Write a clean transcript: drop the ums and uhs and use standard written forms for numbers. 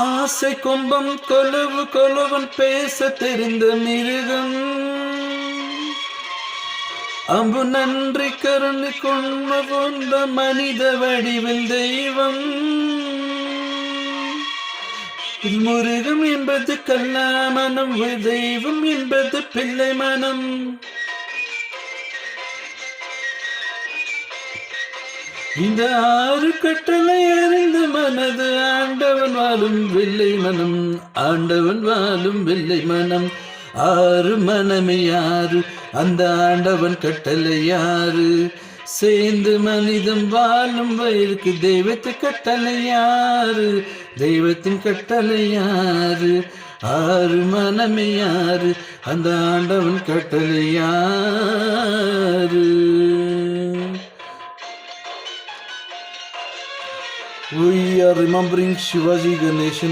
ஆசை கொம்பம் கொலவு கொலவன் பேச தெரிந்த மிருகம் அம்பு நன்றி கருணை கொண்ட கொண்ட மனித வடிவில் தெய்வம். முருகம் என்பது கல்லா மனம், தெய்வம் என்பது பிள்ளை மனம். இந்த ஆறு கட்டளை அறிந்த மனது ஆண்டவன் வாழும் வெள்ளை மனம், ஆண்டவன் வாழும் வெள்ளை மனம். ஆறு மனமே யாரு, அந்த ஆண்டவன் கட்டளை யாரு? சேர்ந்து மனிதம் வாழும் வயிறுக்கு தெய்வத்தின் கட்டளை யாரு? தெய்வத்தின் கட்டளை யாரு? ஆறு மனமே யாரு, அந்த ஆண்டவன் கட்டளை யாரு? We are remembering Shivaji Ganeshan